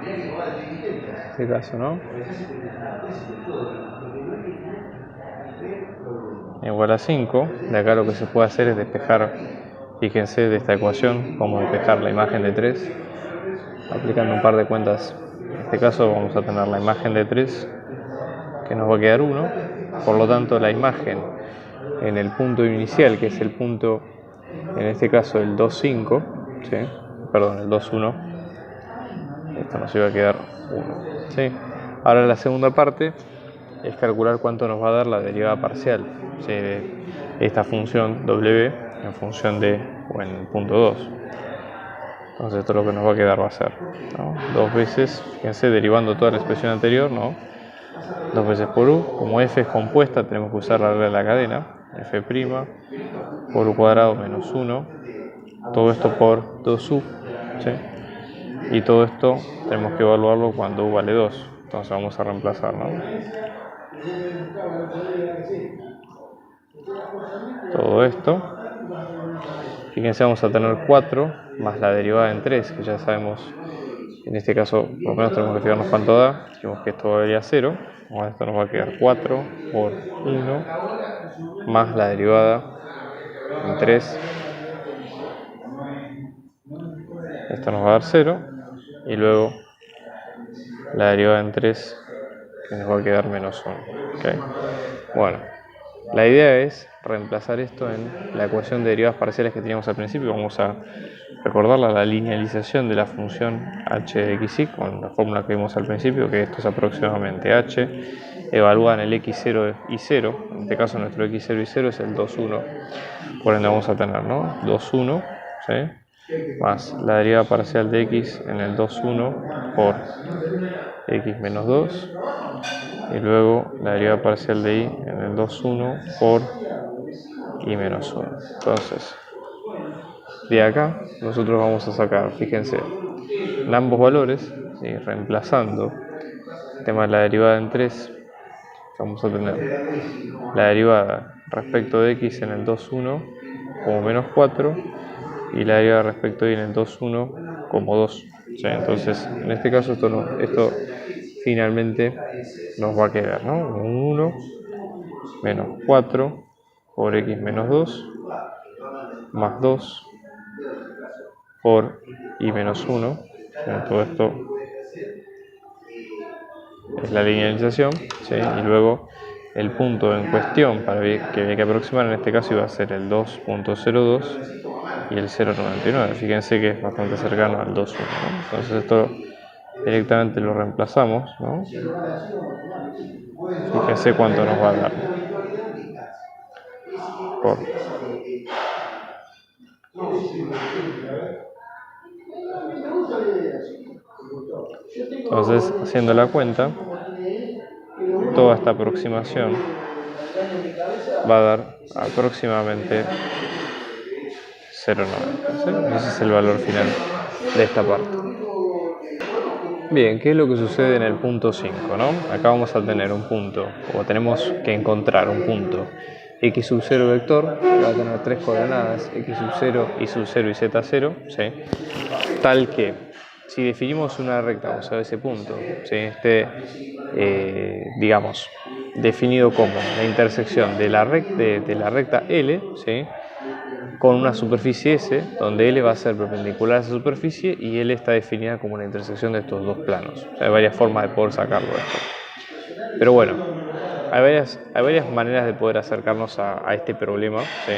en este caso, ¿no? Igual a 5, de acá lo que se puede hacer es despejar, fíjense de esta ecuación, cómo despejar la imagen de 3, aplicando un par de cuentas. En este caso vamos a tener la imagen de 3 que nos va a quedar 1, por lo tanto la imagen en el punto inicial, que es el punto, en este caso el 2,5, ¿sí? Perdón, el 2,1, esto nos iba a quedar 1, ¿sí? Ahora la segunda parte es calcular cuánto nos va a dar la derivada parcial, ¿sí? De esta función w en función de, o en el punto 2. Entonces esto lo que nos va a quedar va a ser, ¿no? 2 veces, fíjense, derivando toda la expresión anterior, ¿no? 2 veces por u, como f es compuesta tenemos que usar la regla de la cadena, f' por u cuadrado menos 1, todo esto por 2u, ¿sí? Y todo esto tenemos que evaluarlo cuando u vale 2, entonces vamos a reemplazar, ¿no? Todo esto, fíjense, vamos a tener 4 más la derivada en 3, que ya sabemos, en este caso por lo menos tenemos que fijarnos cuánto da, dijimos que esto valdría 0, bueno, esto nos va a quedar 4 por 1 más la derivada en 3, esto nos va a dar 0, y luego la derivada en 3 que nos va a quedar menos 1, ¿okay? Bueno, la idea es reemplazar esto en la ecuación de derivadas parciales que teníamos al principio. Vamos a recordarla, la linealización de la función h de xy con la fórmula que vimos al principio, que esto es aproximadamente h evalúa en el x0 y 0, en este caso nuestro x0 y 0 es el 2,1, por ende vamos a tener, ¿no? 2,1, ¿sí? Más la derivada parcial de x en el 2,1 por x menos 2, y luego la derivada parcial de y en el 2,1 por y menos 1. Entonces, de acá nosotros vamos a sacar, fíjense, en ambos valores, ¿sí? Reemplazando el tema de la derivada en 3, vamos a tener la derivada respecto de x en el 2,1 como menos 4 y la derivada respecto de y en el 2,1 como 2. ¿Sí? Entonces, en este caso esto finalmente nos va a quedar, ¿no? Un 1 menos 4 por x menos 2 más 2 por y menos 1. Todo esto es la linealización, ¿sí? Y luego el punto en cuestión que había que aproximar en este caso iba a ser el 2.02 y el 0.99. Fíjense que es bastante cercano al 2.1, ¿no? Entonces esto directamente lo reemplazamos, ¿no? Fíjense cuánto nos va a dar. Entonces, haciendo la cuenta, toda esta aproximación va a dar aproximadamente 0,90, ¿sí? Ese es el valor final de esta parte. Bien, ¿qué es lo que sucede en el punto 5, ¿no? Acá vamos a tener un punto, o tenemos que encontrar un punto x sub 0 vector, que va a tener 3 coordenadas, x sub 0, y sub 0 y z0, ¿sí? Tal que, si definimos una recta, vamos a ver ese punto, ¿sí? Digamos, definido como la intersección de la recta L, ¿sí? Con una superficie S, donde L va a ser perpendicular a esa superficie y L está definida como la intersección de estos dos planos. O sea, hay varias formas de poder sacarlo de esto. Pero bueno, hay varias maneras de poder acercarnos a este problema, ¿sí?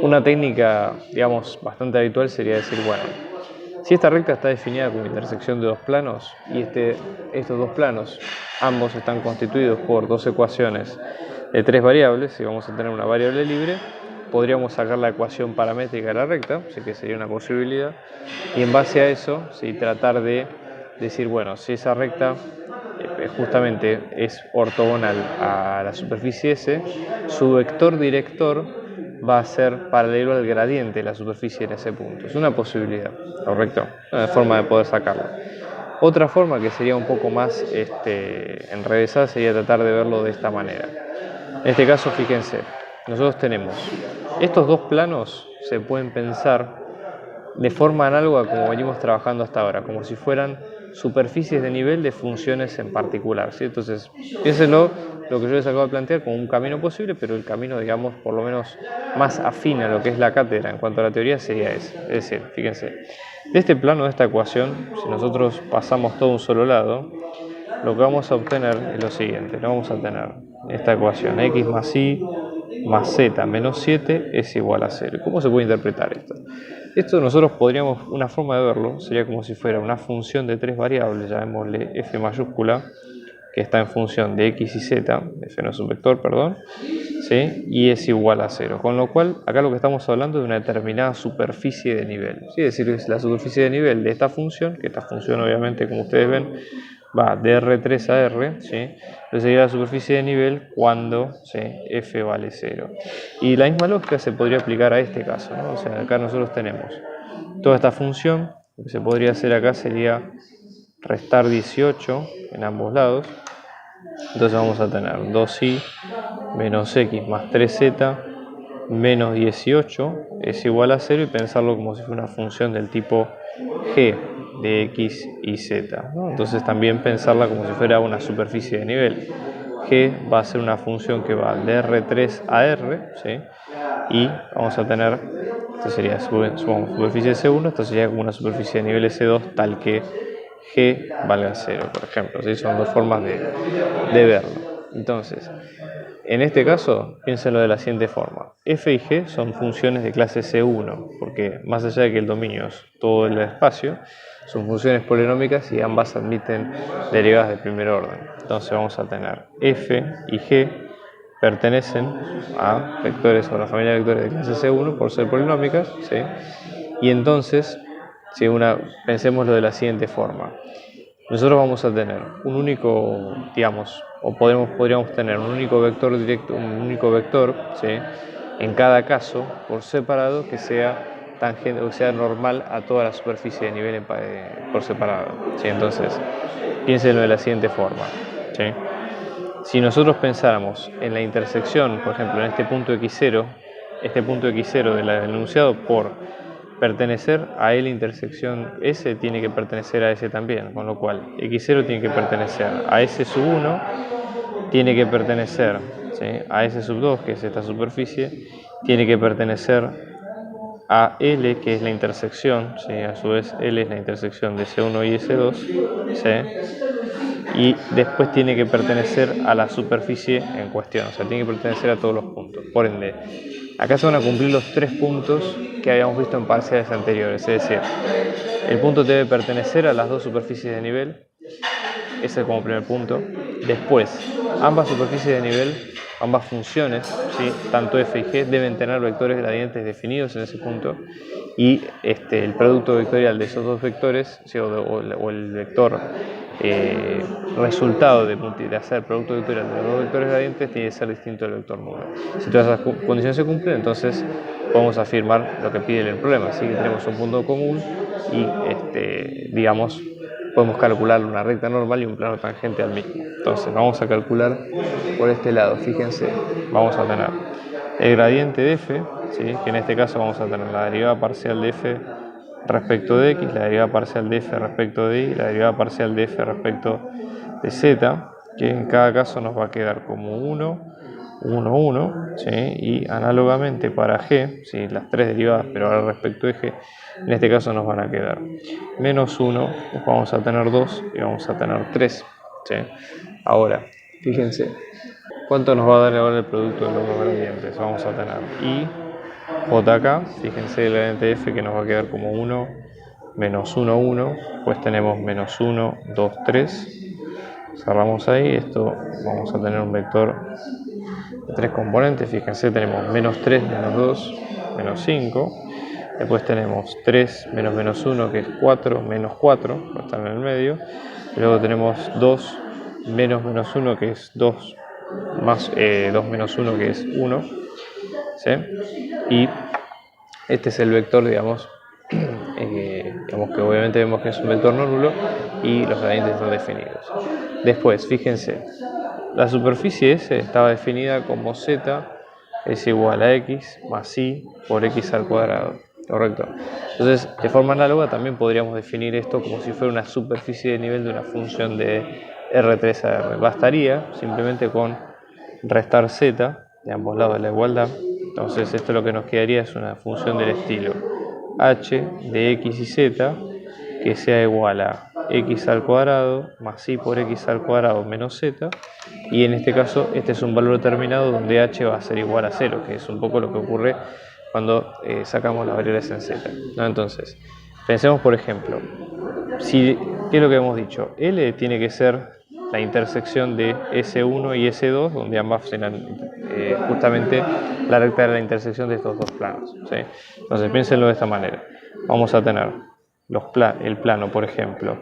Una técnica, digamos, bastante habitual sería decir, bueno, si esta recta está definida como intersección de dos planos y estos dos planos ambos están constituidos por dos ecuaciones de tres variables, y vamos a tener una variable libre, podríamos sacar la ecuación paramétrica de la recta, así que sería una posibilidad, y en base a eso, ¿sí? Tratar de decir, bueno, si esa recta justamente es ortogonal a la superficie S, su vector director va a ser paralelo al gradiente de la superficie en ese punto. Es una posibilidad, ¿correcto? Una forma de poder sacarlo. Otra forma que sería un poco más enrevesada sería tratar de verlo de esta manera. En este caso, fíjense, nosotros tenemos estos dos planos, se pueden pensar de forma análoga como venimos trabajando hasta ahora, como si fueran superficies de nivel de funciones en particular, ¿sí? Entonces, piénsenlo, lo que yo les acabo de plantear como un camino posible, pero el camino, digamos, por lo menos más afín a lo que es la cátedra en cuanto a la teoría sería ese. Es decir, fíjense, de este plano, de esta ecuación, si nosotros pasamos todo un solo lado, lo que vamos a obtener es lo siguiente. Lo vamos a tener esta ecuación: x más y más z menos 7 es igual a 0. ¿Cómo se puede interpretar esto? Esto nosotros podríamos, una forma de verlo sería como si fuera una función de tres variables, llamémosle f mayúscula, que está en función de x y z, f no es un vector, perdón, ¿sí? Y es igual a 0. Con lo cual, acá lo que estamos hablando es de una determinada superficie de nivel. ¿Sí? Es decir, es la superficie de nivel de esta función, que esta función obviamente, como ustedes ven, va de R3 a R, ¿sí? Entonces sería la superficie de nivel cuando, ¿sí?, f vale 0. Y la misma lógica se podría aplicar a este caso, ¿no? O sea, acá nosotros tenemos toda esta función. Lo que se podría hacer acá sería restar 18 en ambos lados. Entonces vamos a tener 2i menos x más 3z menos 18 es igual a 0, y pensarlo como si fuera una función del tipo g de x y z, ¿no? Entonces también pensarla como si fuera una superficie de nivel. G va a ser una función que va de R3 a R, ¿sí? Y vamos a tener, esto sería, supongamos, superficie de C1, esto sería como una superficie de nivel S2 tal que G valga 0, por ejemplo, ¿sí? Son dos formas de verlo. Entonces, en este caso, piénsenlo de la siguiente forma. F y G son funciones de clase C1, porque más allá de que el dominio es todo el espacio, son funciones polinómicas y ambas admiten derivadas de primer orden. Entonces vamos a tener F y G pertenecen a vectores o a la familia de vectores de clase C1 por ser polinómicas, ¿sí? Y entonces, si pensémoslo de la siguiente forma. Nosotros vamos a tener un único, digamos, o podríamos tener un único vector directo, un único vector, ¿sí?, en cada caso por separado, que sea tangente o sea normal a toda la superficie de nivel por separado, ¿sí? Entonces, piénsenlo de la siguiente forma, ¿sí? Si nosotros pensáramos en la intersección, por ejemplo, en este punto x0, este punto x0 del enunciado por pertenecer a L intersección S tiene que pertenecer a S también, con lo cual x0 tiene que pertenecer a S sub 1, tiene que pertenecer, ¿sí?, a S sub 2, que es esta superficie, tiene que pertenecer a L, que es la intersección, ¿sí?, a su vez L es la intersección de S1 y S2, ¿sí?, y después tiene que pertenecer a la superficie en cuestión, o sea, tiene que pertenecer a todos los puntos. Por ende, acá se van a cumplir los tres puntos que habíamos visto en parciales anteriores, es decir, el punto debe pertenecer a las dos superficies de nivel, ese es como primer punto. Después, ambas superficies de nivel, ambas funciones, ¿sí?, tanto f y g, deben tener vectores gradientes definidos en ese punto, y el producto vectorial de esos dos vectores, ¿sí?, o el vector resultado de hacer producto vectorial de los dos vectores gradientes tiene que ser distinto del vector nulo. Si todas esas condiciones se cumplen, entonces podemos afirmar lo que pide el problema, así que tenemos un punto común y digamos, podemos calcular una recta normal y un plano tangente al mismo. Entonces vamos a calcular por este lado. Fíjense, vamos a tener el gradiente de f, ¿sí?, que en este caso vamos a tener la derivada parcial de f respecto de x, la derivada parcial de f respecto de y, la derivada parcial de f respecto de z, que en cada caso nos va a quedar como 1, 1, 1, ¿sí?, y análogamente para g, ¿sí?, las tres derivadas, pero ahora respecto de g, en este caso nos van a quedar menos 1, vamos a tener 2 y vamos a tener 3, ¿sí? Ahora, fíjense, ¿cuánto nos va a dar ahora el producto de los dos gradientes? Vamos a tener y jk, fíjense el gradiente de f que nos va a quedar como 1, menos 1, 1, pues tenemos menos 1, 2, 3, cerramos ahí, esto vamos a tener un vector de tres componentes, fíjense, tenemos menos 3, menos 2, menos 5, después tenemos 3 menos menos 1, que es 4, menos 4, que está en el medio, y luego tenemos 2 menos menos 1, que es 2, más 2 menos 1, que es 1, ¿sí? Y este es el vector, digamos, digamos que obviamente vemos que es un vector no nulo y los gradientes están definidos. Después, fíjense, la superficie S estaba definida como Z es igual a X más Y por X al cuadrado, ¿correcto? Entonces, de forma análoga también podríamos definir esto como si fuera una superficie de nivel de una función de R3 a R. Bastaría simplemente con restar Z de ambos lados de la igualdad. Entonces esto lo que nos quedaría es una función del estilo h de x y z que sea igual a x al cuadrado más y por x al cuadrado menos z, y en este caso este es un valor determinado donde h va a ser igual a 0, que es un poco lo que ocurre cuando sacamos las variables en z, ¿no? Entonces, pensemos por ejemplo, ¿qué es lo que hemos dicho? L tiene que ser la intersección de S1 y S2, donde ambas serán justamente la recta de la intersección de estos dos planos, ¿sí? Entonces piénsenlo de esta manera. Vamos a tener el plano, por ejemplo,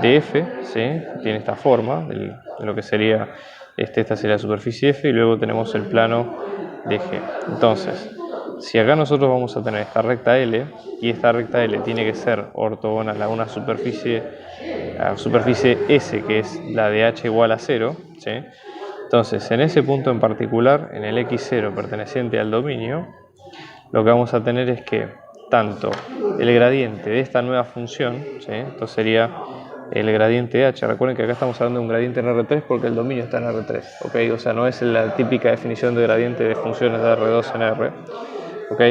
de F, ¿sí? Tiene esta forma, de lo que sería, esta sería la superficie F, y luego tenemos el plano de G. Entonces, si acá nosotros vamos a tener esta recta L, y esta recta L tiene que ser ortogonal a una superficie S, que es la de h igual a 0, ¿sí? Entonces, en ese punto en particular, en el x0 perteneciente al dominio, lo que vamos a tener es que tanto el gradiente de esta nueva función, ¿sí? Esto sería el gradiente de h. Recuerden que acá estamos hablando de un gradiente en R3 porque el dominio está en R3, ¿ok? O sea, no es la típica definición de gradiente de funciones de R2 en R, ¿ok?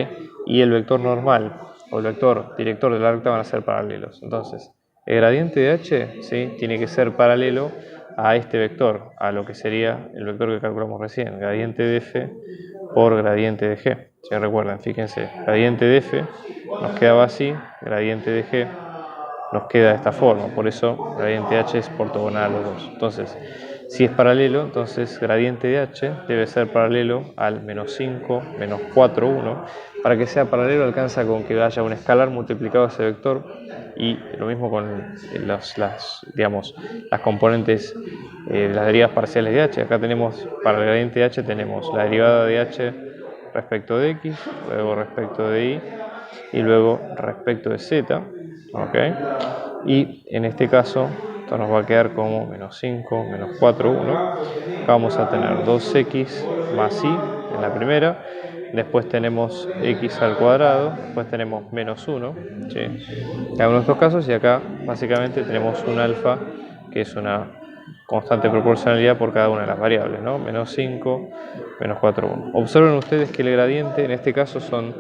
Y el vector normal o el vector director de la recta van a ser paralelos. Entonces, el gradiente de h, ¿sí? Tiene que ser paralelo a este vector, a lo que sería el vector que calculamos recién, gradiente de f por gradiente de g. Si recuerdan, fíjense, gradiente de f nos quedaba así, gradiente de g nos queda de esta forma, por eso gradiente de h es ortogonal a los dos. Entonces, si es paralelo, entonces gradiente de h debe ser paralelo al menos 5, menos 4, 1. Para que sea paralelo alcanza con que haya un escalar multiplicado a ese vector, y lo mismo con las componentes, las derivadas parciales de h. Acá tenemos, para el gradiente de h tenemos la derivada de h respecto de x, luego respecto de y luego respecto de z, ¿ok? Y en este caso esto nos va a quedar como menos 5, menos 4, 1. Acá vamos a tener 2x más y en la primera, después tenemos x al cuadrado, después tenemos menos 1, ¿sí? En algunos de estos casos, y acá básicamente tenemos un alfa que es una constante proporcionalidad por cada una de las variables, ¿no? Menos 5, menos 4, 1. Observen ustedes que el gradiente en este caso son,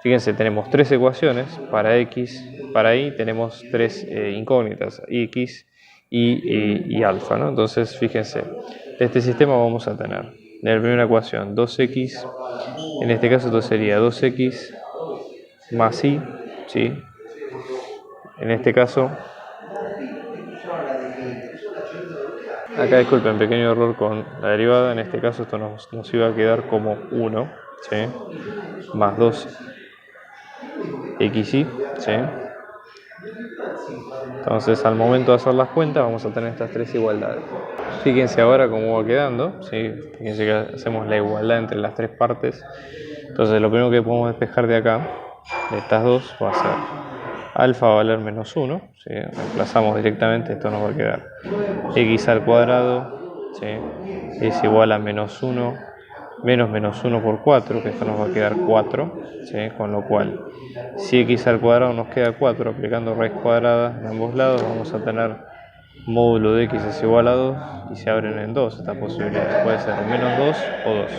fíjense, tenemos tres ecuaciones, para x, para y tenemos tres incógnitas, x y alfa, ¿no? Entonces, fíjense, de este sistema vamos a tener, en la primera ecuación, 2x, en este caso esto sería 2x más y, ¿sí? En este caso, acá disculpen, pequeño error con la derivada, en este caso esto nos iba a quedar como 1, ¿sí? Más 2xy, ¿sí? Entonces, al momento de hacer las cuentas, vamos a tener estas tres igualdades. Fíjense ahora cómo va quedando, ¿sí? Fíjense que hacemos la igualdad entre las tres partes. Entonces, lo primero que podemos despejar de acá, de estas dos, va a ser alfa va a valer menos 1, ¿sí? Reemplazamos directamente, esto nos va a quedar x al cuadrado, ¿sí? Es igual a menos 1 menos 1 por 4, que esto nos va a quedar 4, ¿sí? Con lo cual, si x al cuadrado nos queda 4, aplicando raíz cuadrada en ambos lados, vamos a tener módulo de x es igual a 2, y se abren en 2 estas posibilidades, puede ser menos 2 o 2.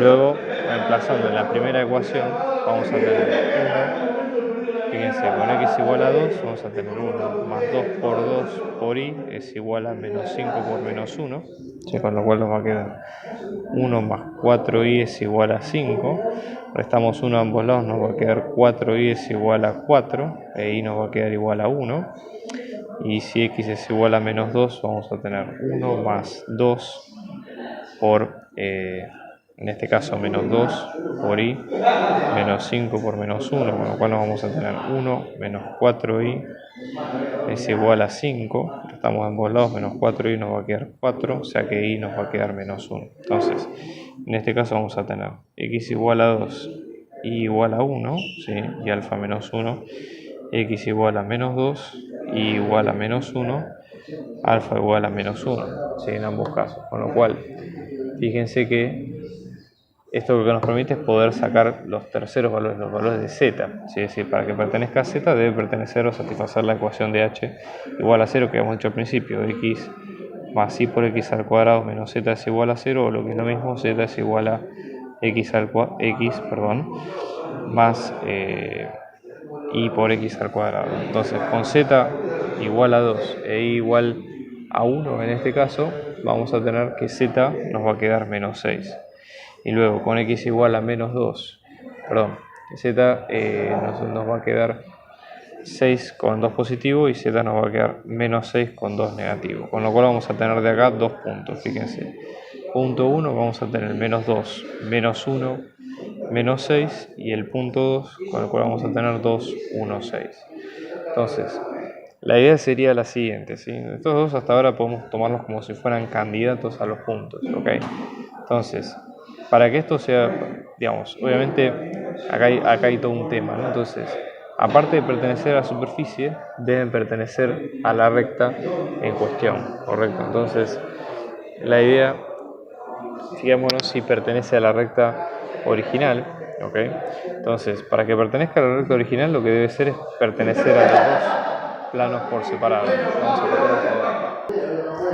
Luego, reemplazando en la primera ecuación, vamos a tener 1. Fíjense, con x igual a 2 vamos a tener 1 más 2 por 2 por y es igual a menos 5 por menos 1, ¿sí? Con lo cual nos va a quedar 1 más 4y es igual a 5. Restamos 1 a ambos lados, nos va a quedar 4y es igual a 4, e y nos va a quedar igual a 1. Y si x es igual a menos 2, vamos a tener 1 más 2 por, en este caso, menos 2 por y, menos 5 por menos 1, con lo cual nos vamos a tener 1 menos 4y es igual a 5. Estamos en ambos lados, menos 4y nos va a quedar 4, o sea que y nos va a quedar menos 1. Entonces, en este caso vamos a tener x igual a 2, y igual a 1, ¿sí? Y alfa menos 1, x igual a menos 2, y igual a menos 1, alfa igual a menos 1, ¿sí? En ambos casos. Con lo cual, fíjense que esto lo que nos permite es poder sacar los terceros valores, los valores de z, ¿sí? Es decir, para que pertenezca a z debe pertenecer o satisfacer la ecuación de h igual a 0 que habíamos dicho al principio, x más y por x al cuadrado menos z es igual a 0, o lo que es lo mismo, z es igual a x más y por x al cuadrado. Entonces con z igual a 2 e y igual a 1 en este caso, vamos a tener que z nos va a quedar menos 6. Y luego con x igual a menos 2, perdón, z nos va a quedar 6 con 2 positivo y z nos va a quedar menos 6 con 2 negativo. Con lo cual vamos a tener de acá dos puntos, fíjense. Punto 1 vamos a tener menos 2, menos 1, menos 6, y el punto 2 con el cual vamos a tener 2, 1, 6. Entonces, la idea sería la siguiente, ¿sí? Estos dos hasta ahora podemos tomarlos como si fueran candidatos a los puntos, ¿ok? Entonces, para que esto sea, digamos, obviamente acá hay todo un tema, ¿no? Entonces, aparte de pertenecer a la superficie, deben pertenecer a la recta en cuestión, ¿correcto? Entonces, la idea, fijémonos si pertenece a la recta original, ¿ok? Entonces, para que pertenezca a la recta original, lo que debe ser es pertenecer a los dos planos por separado.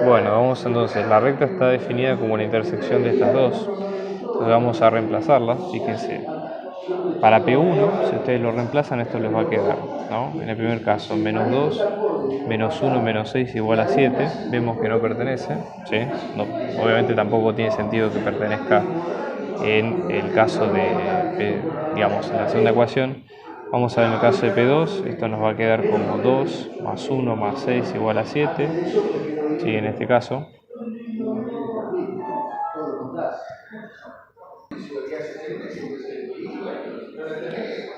Bueno, vamos entonces, la recta está definida como la intersección de estas dos, entonces vamos a reemplazarlas, fíjense. Para P1, si ustedes lo reemplazan, esto les va a quedar, ¿no? En el primer caso, menos 2, menos 1, menos 6 igual a 7. Vemos que no pertenece, ¿sí? No, obviamente tampoco tiene sentido que pertenezca en el caso de, digamos, en la segunda ecuación. Vamos a ver en el caso de P2, esto nos va a quedar como 2 más 1 más 6 igual a 7, ¿sí? En este caso.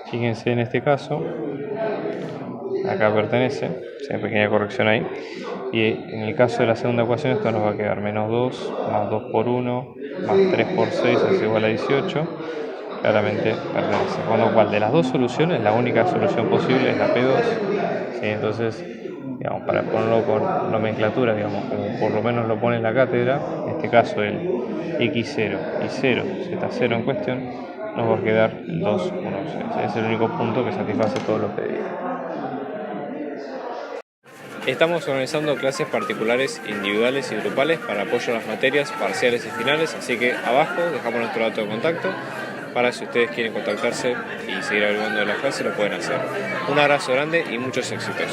Fíjense en este caso, acá pertenece, hay una pequeña corrección ahí, y en el caso de la segunda ecuación esto nos va a quedar menos 2 más 2 por 1 más 3 por 6 es igual a 18, claramente pertenece, con lo cual de las dos soluciones la única solución posible es la P2, ¿sí? Entonces, digamos, para ponerlo con nomenclatura, digamos, como por lo menos lo pone en la cátedra, en este caso el x0 y 0, z0 en cuestión, nos va a quedar 2, 1, 6. Es el único punto que satisface todos los pedidos. Estamos organizando clases particulares, individuales y grupales para apoyo a las materias parciales y finales, así que abajo dejamos nuestro dato de contacto para si ustedes quieren contactarse y seguir averiguando de la clase lo pueden hacer. Un abrazo grande y muchos éxitos.